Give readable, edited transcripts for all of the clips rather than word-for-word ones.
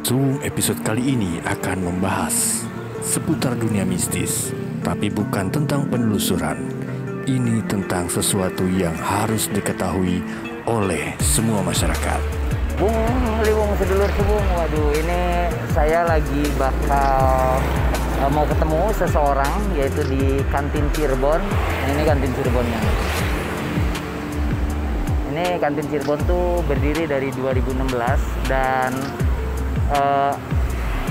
Zoom episode kali ini akan membahas seputar dunia mistis, tapi bukan tentang penelusuran. Ini tentang sesuatu yang harus diketahui oleh semua masyarakat. Liwung sedulur subung, waduh ini saya lagi bakal mau ketemu seseorang yaitu di kantin Cirebon. Ini kantin Cirebonnya. Ini kantin Cirebon tuh berdiri dari 2016 dan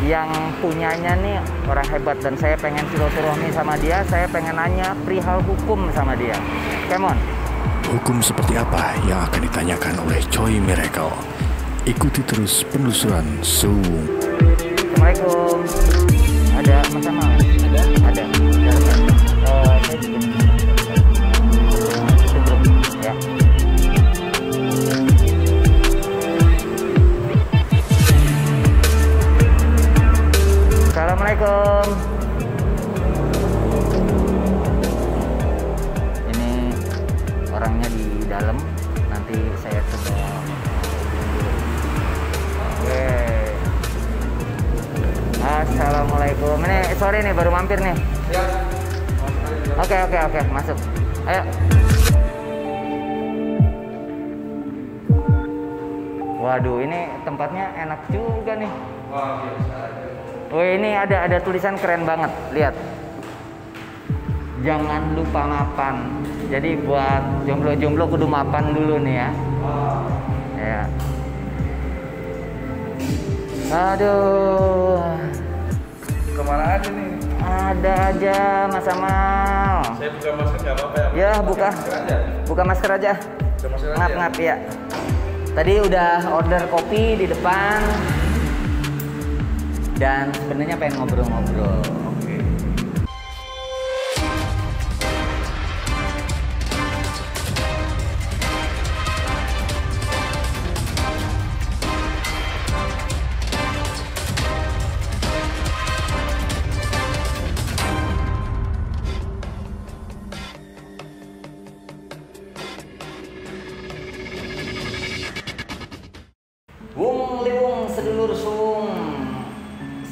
yang punyanya nih orang hebat dan saya pengen silaturahmi sama dia, saya pengen nanya perihal hukum sama dia. Come on. Hukum seperti apa yang akan ditanyakan oleh Choi Miracle? Ikuti terus penelusuran Zoom. Assalamualaikum. Ada Mas Amal? Ada. Saya bikin sebelum ya. Assalamualaikum. Ini orangnya di dalam. Nanti saya coba. Oke. Assalamualaikum. Ini sore nih baru mampir nih. Oke, masuk. Ayo. Waduh, ini tempatnya enak juga nih. Wah, biasa aja. Oh, ini ada tulisan keren banget. Lihat. Jangan lupa mapan. Jadi buat jomblo-jomblo kudu mapan dulu nih ya. Ya. Aduh. Kemana aja nih? Ada aja Mas Amal. Saya buka masker nggak apa-apa ya? Ya, buka. Masker aja. Buka masker aja. Buka masker aja. Ngap-ngap ya. Tadi udah order kopi di depan. Dan sebenarnya pengen ngobrol-ngobrol. Oke. Wung liwung sedulur sung.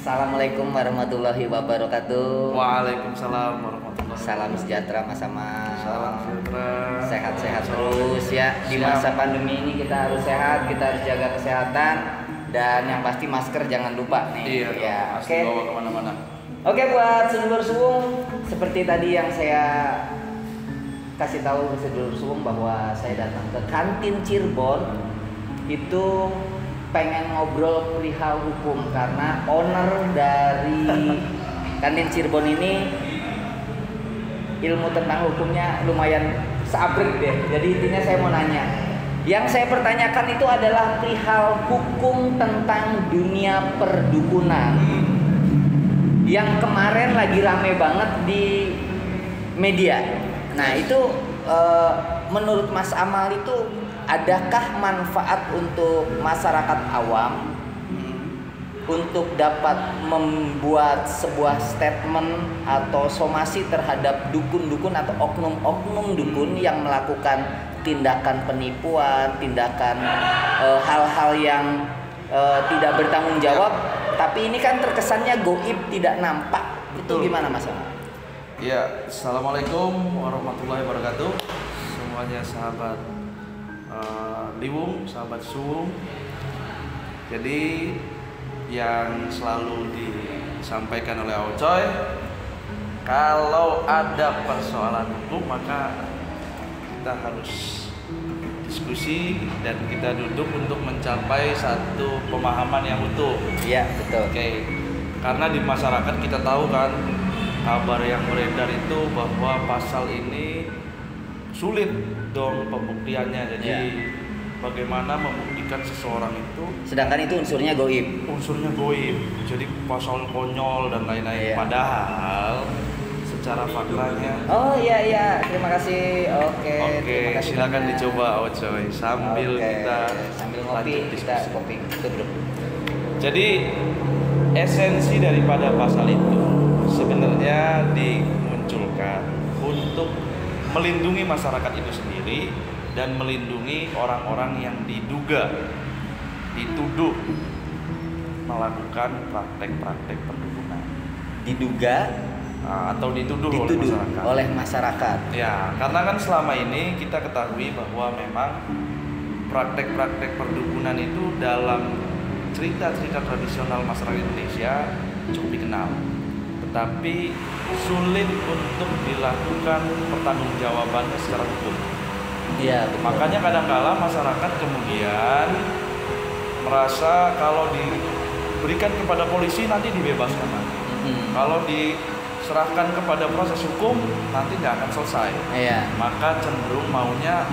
Assalamualaikum warahmatullahi wabarakatuh. Waalaikumsalam warahmatullahi wabarakatuh. Salam sejahtera Mas Amal. Salam sejahtera. Sehat-sehat terus ya. Di masa pandemi ini kita harus sehat, kita harus jaga kesehatan dan yang pasti masker jangan lupa nih. Iya, Ya. pasti bawa kemana-mana. Oke, buat sedulur suwung, seperti tadi yang saya kasih tahu ke sedulur suwung bahwa saya datang ke kantin Cirebon itu pengen ngobrol perihal hukum karena owner dari kantin Cirebon ini ilmu tentang hukumnya lumayan seabrek deh. Jadi intinya saya mau nanya. Yang saya pertanyakan itu adalah perihal hukum tentang dunia perdukunan yang kemarin lagi rame banget di media. Nah itu menurut Mas Amal itu adakah manfaat untuk masyarakat awam untuk dapat membuat sebuah statement atau somasi terhadap dukun-dukun atau oknum-oknum dukun yang melakukan tindakan penipuan, tindakan hal-hal yang tidak bertanggung jawab, tapi ini kan terkesannya goib, tidak nampak. Itu gimana Mas Amal? Ya, assalamualaikum warahmatullahi wabarakatuh. Semuanya sahabat Liwung, sahabat Suwung. Jadi yang selalu disampaikan oleh Ocoy, kalau ada persoalan hukum maka kita harus diskusi dan kita duduk untuk mencapai satu pemahaman yang utuh. Iya, betul. Oke. Karena di masyarakat kita tahu kan kabar yang beredar itu bahwa pasal ini sulit dong pembuktiannya. Jadi bagaimana membuktikan seseorang itu, sedangkan itu unsurnya goib. unsurnya goib, jadi pasal konyol dan lain-lain. Iya. Padahal secara faktanya. Oh iya, terima kasih. Oke, terima kasih Silakan banyak. dicoba Ocoy sambil Oke, kita sambil ngopi, lanjut kita diskusi. kopi. Itu bro. Jadi esensi daripada pasal itu sebenarnya dimunculkan untuk melindungi masyarakat itu sendiri dan melindungi orang-orang yang diduga, dituduh melakukan praktek-praktek perdukunan. Diduga Atau dituduh oleh masyarakat. Oleh masyarakat. Ya, karena kan selama ini kita ketahui bahwa memang praktek-praktek perdukunan itu dalam cerita-cerita tradisional masyarakat Indonesia cukup dikenal, tetapi sulit untuk dilakukan pertanggungjawabannya secara hukum. Iya, betul. Makanya kadang-kala masyarakat kemudian merasa kalau diberikan kepada polisi nanti dibebaskan nanti. Kalau diserahkan kepada proses hukum nanti nggak akan selesai. Iya. Maka cenderung maunya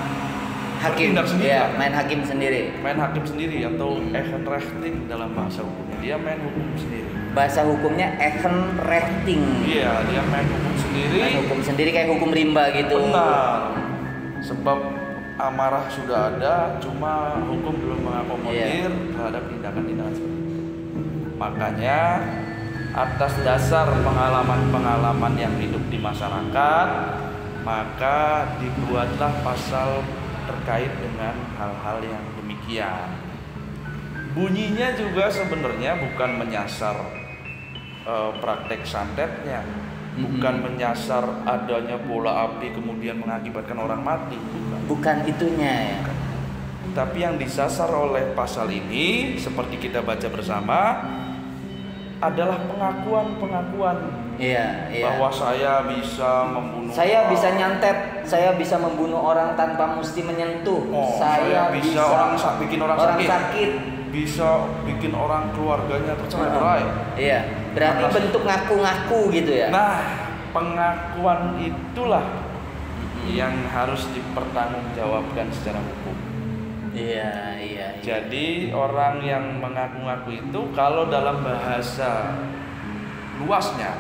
Hakim bertindak sendiri. Iya, main hakim sendiri. Main hakim sendiri atau Eigenrechting dalam bahasa hukumnya. Dia main hukum sendiri. Bahasa hukumnya Eigenrechting. Iya, dia main hukum sendiri. Main hukum sendiri kayak hukum rimba gitu. Benar. Sebab amarah sudah ada, cuma hukum belum mengakomodir terhadap tindakan-tindakan seperti itu. Makanya atas dasar pengalaman-pengalaman yang hidup di masyarakat, maka dibuatlah pasal terkait dengan hal-hal yang demikian. Bunyinya juga sebenarnya bukan menyasar praktek santetnya, bukan menyasar adanya bola api kemudian mengakibatkan orang mati, bukan itunya ya. Tapi yang disasar oleh pasal ini seperti kita baca bersama adalah pengakuan Iya. bahwa saya bisa membunuh, saya bisa nyantet, saya bisa membunuh orang tanpa mesti menyentuh. Saya bisa bikin orang sakit, bisa bikin orang keluarganya tercerai-berai. Iya, berarti bentuk ngaku-ngaku gitu ya. Nah, pengakuan itulah yang harus dipertanggungjawabkan secara hukum. Iya. Jadi orang yang mengaku-ngaku itu kalau dalam bahasa luasnya,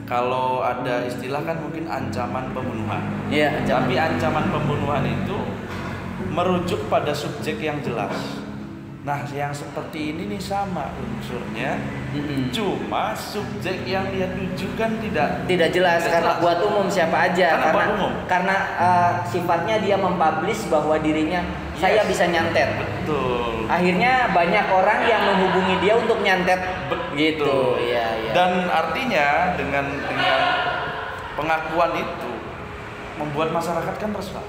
kalau ada istilah kan mungkin ancaman pembunuhan. Iya, Tapi ancaman pembunuhan itu merujuk pada subjek yang jelas. Nah, yang seperti ini nih sama unsurnya, cuma subjek yang dia tujukan tidak jelas karena buat umum siapa aja, karena sifatnya dia mempublish bahwa dirinya saya bisa nyantet. Betul. Akhirnya banyak orang yang menghubungi dia untuk nyantet. Betul. Gitu. Iya. Dan artinya dengan pengakuan itu membuat masyarakat kan resah,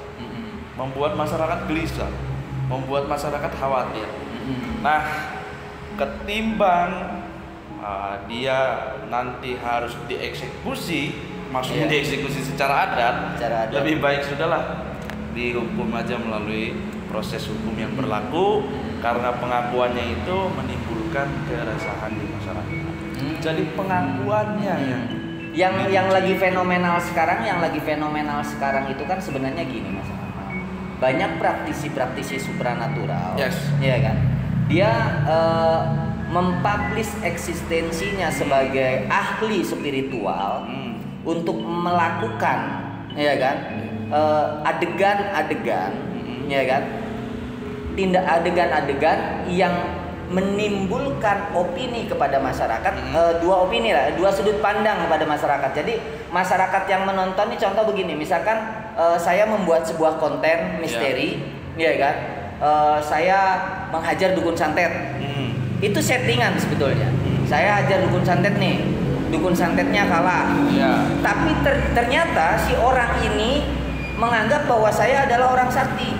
membuat masyarakat gelisah, membuat masyarakat khawatir. Nah, ketimbang dia nanti harus dieksekusi, maksudnya dieksekusi secara adat, lebih baik sudahlah dihukum aja melalui proses hukum yang berlaku, karena pengakuannya itu menimbulkan keresahan di masyarakat. Jadi pengakuannya yang lagi fenomenal sekarang, itu kan sebenarnya gini Mas. Banyak praktisi supranatural, ya kan? Dia mempublish eksistensinya sebagai ahli spiritual untuk melakukan, ya kan? Adegan-adegan, ya kan? Tindak adegan-adegan yang menimbulkan opini kepada masyarakat, dua sudut pandang kepada masyarakat. Jadi masyarakat yang menonton ini contoh begini, misalkan saya membuat sebuah konten misteri, ya kan? Saya menghajar dukun santet, itu settingan sebetulnya. Saya hajar dukun santet nih, dukun santetnya kalah, tapi ternyata si orang ini menganggap bahwa saya adalah orang sakti.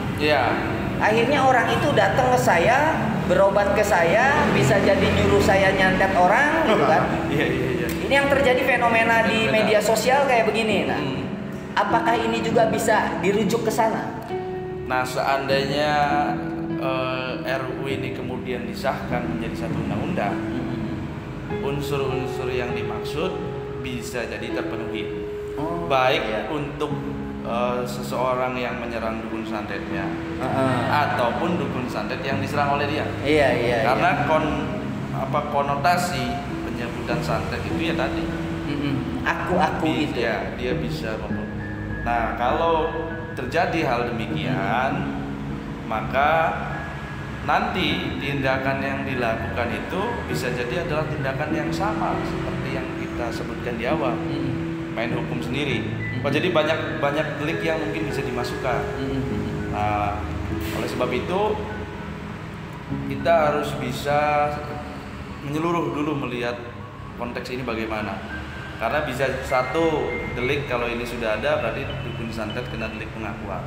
Akhirnya orang itu datang ke saya, berobat ke saya, bisa jadi nyuruh saya nyantet orang, gitu kan? Ini yang terjadi fenomena di media sosial kayak begini. Nah, apakah ini juga bisa dirujuk ke sana? Nah, seandainya RUU ini kemudian disahkan menjadi satu undang-undang, unsur-unsur yang dimaksud bisa jadi terpenuhi, baik untuk seseorang yang menyerang dukun santetnya, ataupun dukun santet yang diserang oleh dia. Karena konotasi penyebutan santet itu ya tadi, aku itu. Ya, dia bisa membunuh. Nah, kalau terjadi hal demikian, maka nanti tindakan yang dilakukan itu bisa jadi adalah tindakan yang sama seperti yang kita sebutkan di awal, main hukum sendiri. Jadi banyak delik yang mungkin bisa dimasukkan. Nah, oleh sebab itu kita harus bisa menyeluruh dulu melihat konteks ini bagaimana. Karena bisa satu delik, kalau ini sudah ada berarti dukun santet kena delik pengakuan.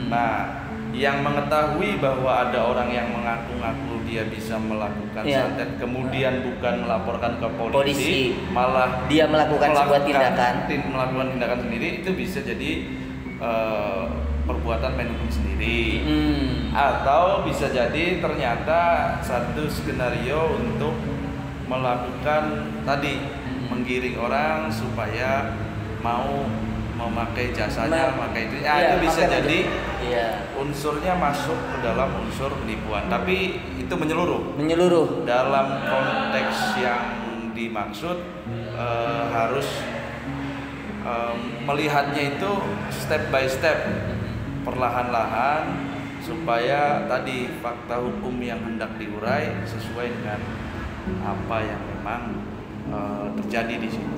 Nah, yang mengetahui bahwa ada orang yang mengaku-ngaku dia bisa melakukan santet kemudian bukan melaporkan ke polisi, malah dia melakukan sebuah melakukan tindakan sendiri, itu bisa jadi perbuatan main hukum sendiri. Atau bisa jadi ternyata satu skenario untuk melakukan tadi, menggiring orang supaya mau memakai jasanya, memakai itu. Itu bisa jadi unsurnya masuk ke dalam unsur penipuan. Tapi itu menyeluruh. Dalam konteks yang dimaksud harus melihatnya itu step by step, perlahan-lahan, supaya tadi fakta hukum yang hendak diurai sesuai dengan apa yang memang terjadi di sini.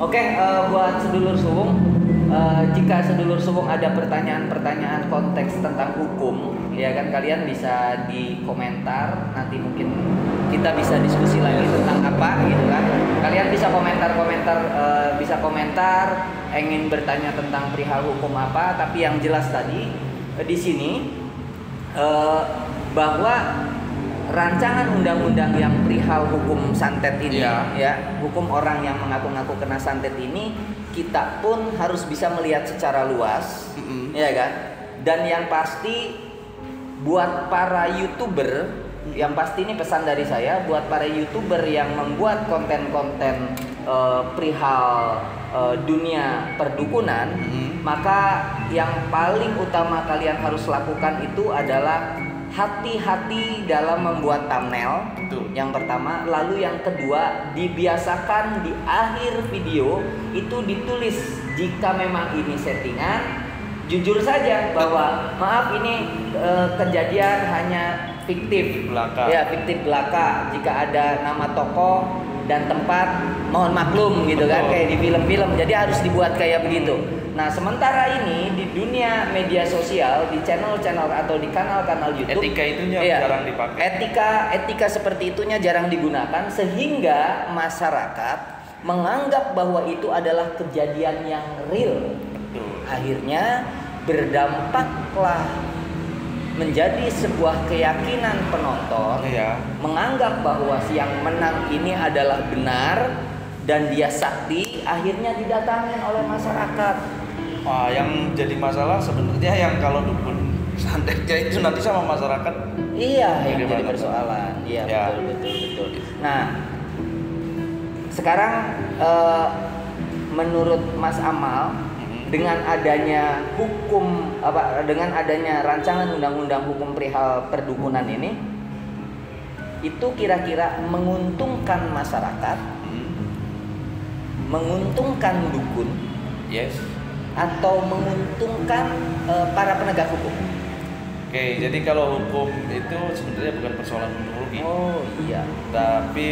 Oke, buat sedulur suwung, jika sedulur suwung ada pertanyaan-pertanyaan konteks tentang hukum, ya kan, kalian bisa di komentar. Nanti mungkin kita bisa diskusi lagi tentang apa, gitu kan. Kalian bisa komentar, ingin bertanya tentang perihal hukum apa. Tapi yang jelas tadi di sini bahwa rancangan undang-undang yang perihal hukum santet ini, hukum orang yang mengaku-ngaku kena santet ini, kita pun harus bisa melihat secara luas, ya kan? Dan yang pasti buat para YouTuber, yang pasti ini pesan dari saya buat para YouTuber yang membuat konten-konten perihal dunia perdukunan, maka yang paling utama kalian harus lakukan itu adalah hati-hati dalam membuat thumbnail. Yang pertama, lalu yang kedua, dibiasakan di akhir video itu ditulis jika memang ini settingan, jujur saja bahwa maaf ini kejadian hanya fiktif belaka. Ya, fiktif belaka. Jika ada nama tokoh dan tempat, mohon maklum gitu kan, kayak di film-film. Jadi harus dibuat kayak begitu. Nah, sementara ini di dunia media sosial, di channel-channel atau di kanal-kanal YouTube, etika itunya jarang dipakai. Etika seperti itunya jarang digunakan, sehingga masyarakat menganggap bahwa itu adalah kejadian yang real. Akhirnya berdampaklah menjadi sebuah keyakinan penonton, menganggap bahwa yang menang ini adalah benar dan dia sakti, akhirnya didatangin oleh masyarakat. Yang jadi masalah sebenarnya yang kalau dukun santetnya itu nanti sama masyarakat. Iya, yang jadi persoalan. Iya, betul. Nah, sekarang menurut Mas Amal, dengan adanya dengan adanya rancangan undang-undang hukum perihal perdukunan ini, itu kira-kira menguntungkan masyarakat, menguntungkan dukun, atau menguntungkan para penegak hukum? Oke, jadi kalau hukum itu sebenarnya bukan persoalan untung rugi. Tapi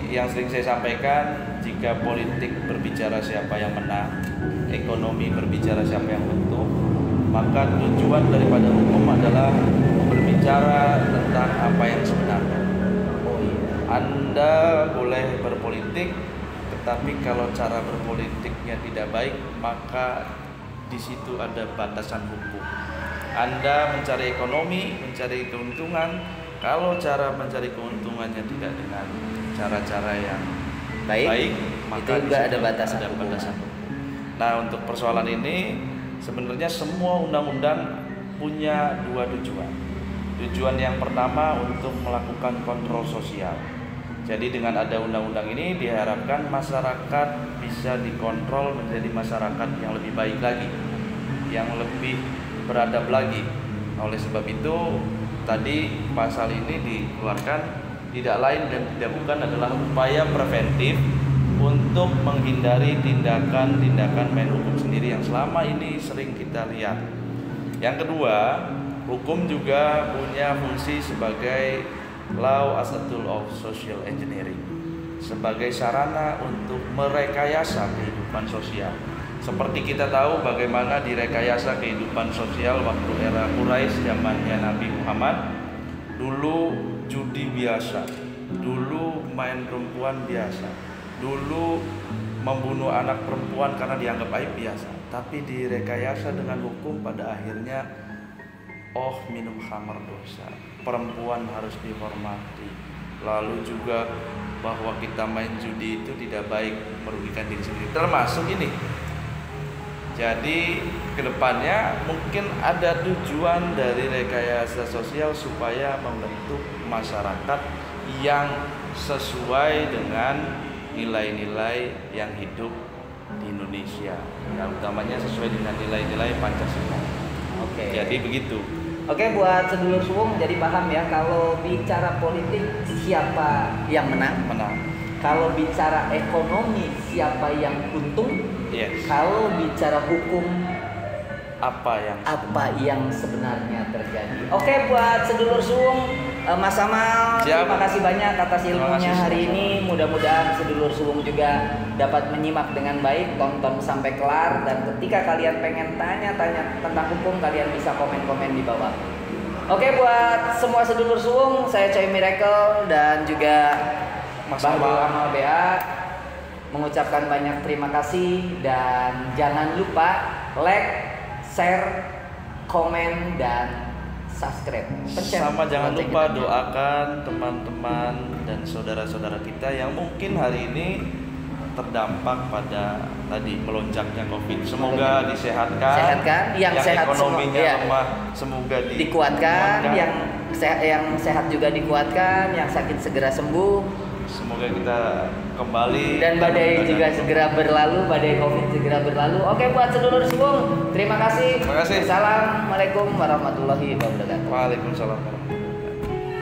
yang sering saya sampaikan, jika politik berbicara siapa yang menang, ekonomi berbicara siapa yang untung, maka tujuan daripada hukum adalah berbicara tentang apa yang sebenarnya. Anda boleh berpolitik, tetapi kalau cara berpolitiknya tidak baik, maka di situ ada batasan hukum. Anda mencari ekonomi, mencari keuntungan, kalau cara mencari keuntungannya tidak dengan cara-cara yang baik, maka itu juga ada batasan hukum. Nah, untuk persoalan ini sebenarnya semua undang-undang punya dua tujuan. Tujuan yang pertama untuk melakukan kontrol sosial. Jadi dengan ada undang-undang ini diharapkan masyarakat bisa dikontrol menjadi masyarakat yang lebih baik lagi, yang lebih beradab lagi. Oleh sebab itu tadi pasal ini dikeluarkan tidak lain dan tidak bukan adalah upaya preventif untuk menghindari tindakan-tindakan main hukum sendiri yang selama ini sering kita lihat. Yang kedua, hukum juga punya fungsi sebagai law as a tool of social engineering, sebagai sarana untuk merekayasa kehidupan sosial. Seperti kita tahu bagaimana direkayasa kehidupan sosial waktu era Quraisy zamannya Nabi Muhammad. Dulu judi biasa, dulu main perempuan biasa. Dulu membunuh anak perempuan karena dianggap aib biasa, tapi direkayasa dengan hukum pada akhirnya minum khamar dosa, perempuan harus dihormati. Lalu juga bahwa kita main judi itu tidak baik, merugikan diri sendiri, termasuk ini. Jadi kedepannya mungkin ada tujuan dari rekayasa sosial supaya membentuk masyarakat yang sesuai dengan nilai-nilai yang hidup di Indonesia, ya, utamanya sesuai dengan nilai-nilai Pancasila. Oke. Jadi begitu. Oke, buat sedulur suwung jadi paham ya, kalau bicara politik siapa yang menang? Menang. Kalau bicara ekonomi siapa yang untung? Yes. Kalau bicara hukum Apa yang sebenarnya terjadi? Oke, buat sedulur suwung, Mas Amal, Siap. terima kasih banyak atas ilmunya kasih, hari sama-sama. ini. Mudah-mudahan sedulur suwung juga dapat menyimak dengan baik, tonton sampai kelar, dan ketika kalian pengen tanya-tanya tentang hukum, kalian bisa komen-komen di bawah. Oke, buat semua sedulur suwung, saya Coy Miracle dan juga Mas Bang Amal. Amal BA mengucapkan banyak terima kasih, dan jangan lupa like, share, komen, dan subscribe. Pencet Sama jangan lonceng lupa kita. doakan teman-teman dan saudara-saudara kita yang mungkin hari ini terdampak pada tadi melonjaknya COVID. Semoga disehatkan. Sehatkan, yang sehat ekonominya semua, iya. lemah semoga Dikuatkan, yang sehat juga dikuatkan, yang sakit segera sembuh, Semoga kita kembali dan badai juga segera berlalu, badai COVID segera berlalu. Oke, buat sedulur suwung, terima kasih. Terima kasih. Assalamualaikum warahmatullahi wabarakatuh. Waalaikumsalam.